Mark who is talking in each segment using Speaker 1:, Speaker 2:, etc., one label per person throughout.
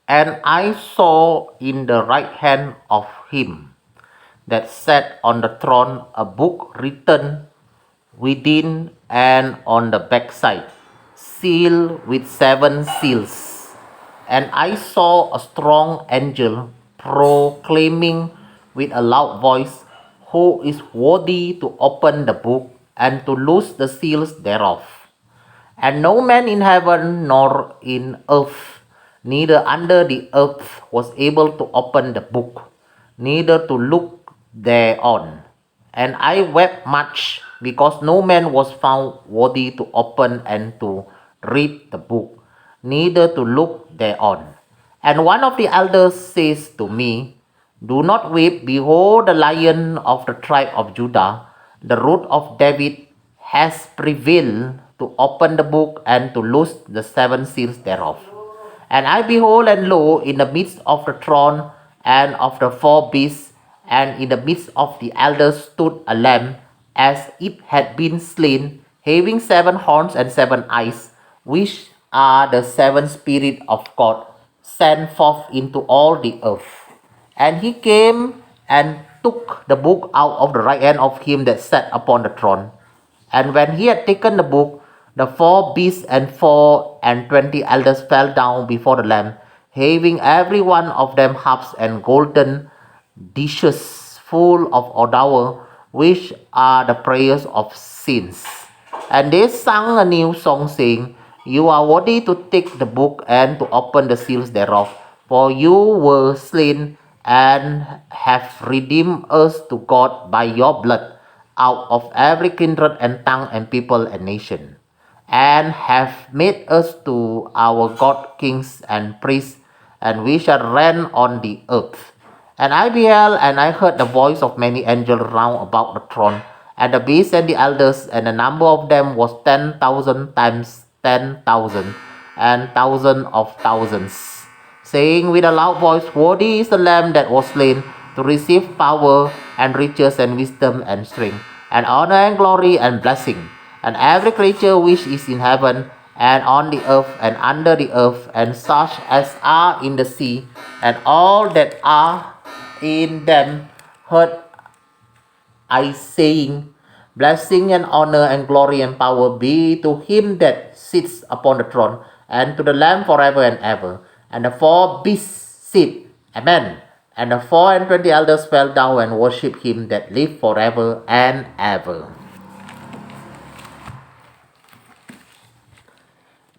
Speaker 1: And I saw in the right hand of him that sat on the throne a book written within and on the backside, sealed with seven seals. And I saw a strong angel proclaiming with a loud voice, "Who is worthy to open the book and to loose the seals thereof?" And no man in heaven nor in earth, neither under the earth, was able to open the book, neither to look thereon. And I wept much, because no man was found worthy to open and to read the book, neither to look thereon. And one of the elders says to me, "Do not weep, behold, the Lion of the tribe of Judah, the root of David, has prevailed to open the book and to loose the seven seals thereof." And I behold, and lo, in the midst of the throne and of the four beasts, and in the midst of the elders stood a lamb, as it had been slain, having seven horns and seven eyes, which are the seven spirits of God, sent forth into all the earth. And he came and took the book out of the right hand of him that sat upon the throne. And when he had taken the book, the four beasts and 24 elders fell down before the Lamb, having every one of them harps and golden dishes full of odour, which are the prayers of saints. And they sang a new song, saying, "You are worthy to take the book and to open the seals thereof, for you were slain and have redeemed us to God by your blood out of every kindred and tongue and people and nation, and have made us to our God kings and priests, and we shall reign on the earth." And I beheld, and I heard the voice of many angels round about the throne, and the beasts and the elders, and the number of them was 10,000 times 10,000, and thousands of thousands, saying with a loud voice, "Worthy is the Lamb that was slain to receive power and riches and wisdom and strength and honor and glory and blessing." And every creature which is in heaven and on the earth and under the earth, and such as are in the sea, and all that are in them, heard I saying, "Blessing and honor and glory and power be to him that sits upon the throne, and to the Lamb forever and ever." And the four beasts said, "Amen." And the 24 elders fell down and worshipped him that lived forever and ever.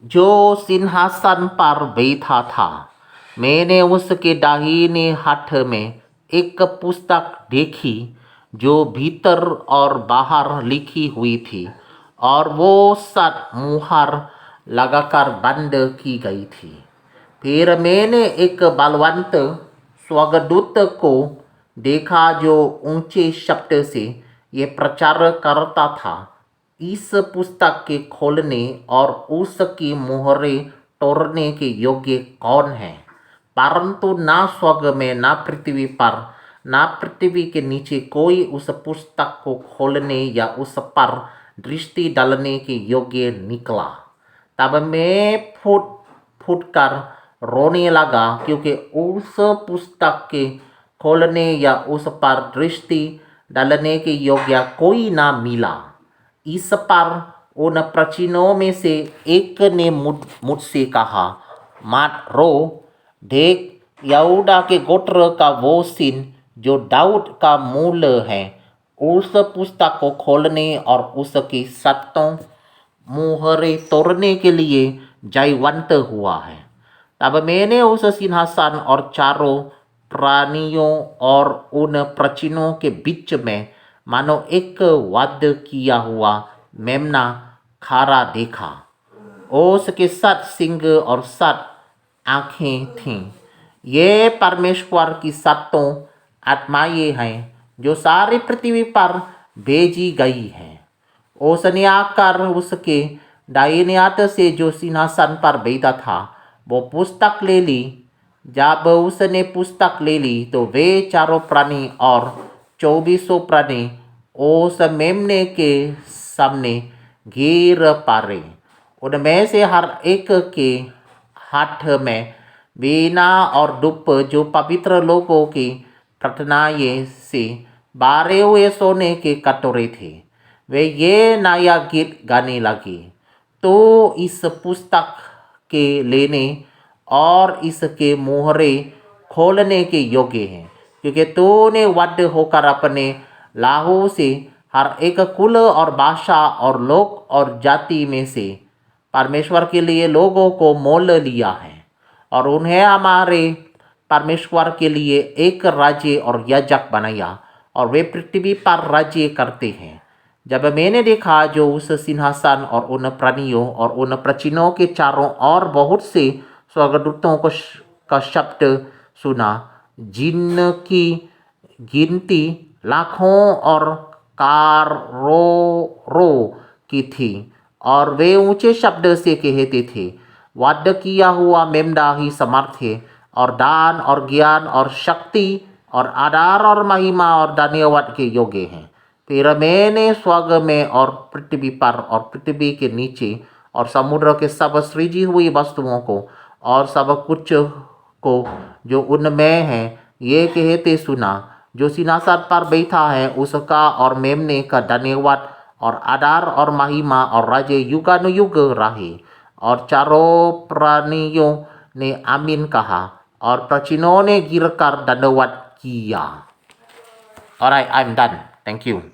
Speaker 1: जो सिंहासन पर बैठा था, मैंने उसके दाहिने हाथ में एक पुस्तक देखी, जो भीतर और बाहर लिखी हुई थी, और वो 7 मुहर लगाकर बंद की गई थी। फिर मैंने एक बलवंत स्वर्गदूत को देखा, जो ऊंचे शब्द से ये प्रचार करता था, "इस पुस्तक के खोलने और उसकी मुहरें तोड़ने के योग्य कौन है?" परंतु ना स्वर्ग में, ना पृथ्वी पर, ना पृथ्वी के नीचे कोई उस पुस्तक को खोलने या उस पर दृष्टि डालने के योग्य निकला। तब मैं फूट फूट कर रोने लगा, क्योंकि उस पुस्तक के खोलने या उस पर दृष्टि डालने के योग्य कोई ना मिला। इस पर उन प्राचीनों में से एक ने मुझसे कहा, "मत रो, देख, यहूदा के गोत्र का वो सिंह, जो दाऊद का मूल है, उस पुस्तक को खोलने और उसकी 7 मुहरें तोड़ने के लिए जयवंत हुआ है।" तब मैंने उस सिंहासन और चारों प्राणियों और उन प्राचीनों के बीच में मानो एक वाद्य किया हुआ मेमना खड़ा देखा। उसके 7 सिंग और 7 आंखें थीं। ये परमेश्वर की 7 आत्माएं हैं, जो सारी पृथ्वी पर भेजी गई हैं। उसने आकर उसके दाहिने हाथ से, जो सिंहासन पर बैठा था, वो पुस्तक ले ली। जब उसने पुस्तक ले ली, तो वे चारों प्राणी और 24 प्राणी उस मेमने के सामने गिर पड़े। उनमें से हर एक के हाथ में वीणा और डुप जो पवित्र लोगों की प्रार्थनाएं से भरे हुए सोने के कटोरे थे, वे ये नया गीत गाने लगे। तो इस पुस्तक के लेने और इसके मोहरे खोलने के योग्य हैं, क्योंकि तूने वध होकर अपने लाहू से हर एक कुल और भाषा और लोक और जाति में से परमेश्वर के लिए लोगों को मोल लिया है और उन्हें हमारे परमेश्वर के लिए एक राज्य और याजक बनाया, और वे पृथ्वी पर राज्य करते हैं। जब मैंने देखा जो उस सिंहासन और उन प्राणियों और उन प्राचीनों के चारों ओर बहुत से स्वर्गदूतों का शब्द सुना, जिनकी गिनती लाखों और करोड़ों की थी, और वे ऊंचे शब्द से कहते थे, वध किया हुआ मेमना ही समर्थ है, और दान और ज्ञान और शक्ति और आदर और महिमा और धन्यवाद के योग्य हैं। फिर मैंने स्वर्ग में और पृथ्वी पर और पृथ्वी के नीचे और समुद्र के सब सृजी हुई वस्तुओं को और सब कुछ को जो उनमें है ये कहते सुना, जो सिंहासन पर बैठा है उसका और मेमने का धन्यवाद और आदर और महिमा और राज्य युगानुयुग रहे। और चारों प्राणियों ने आमीन कहा और प्राचीनों ने गिरकर धन्यवाद किया। Alright, I'm done. Thank you.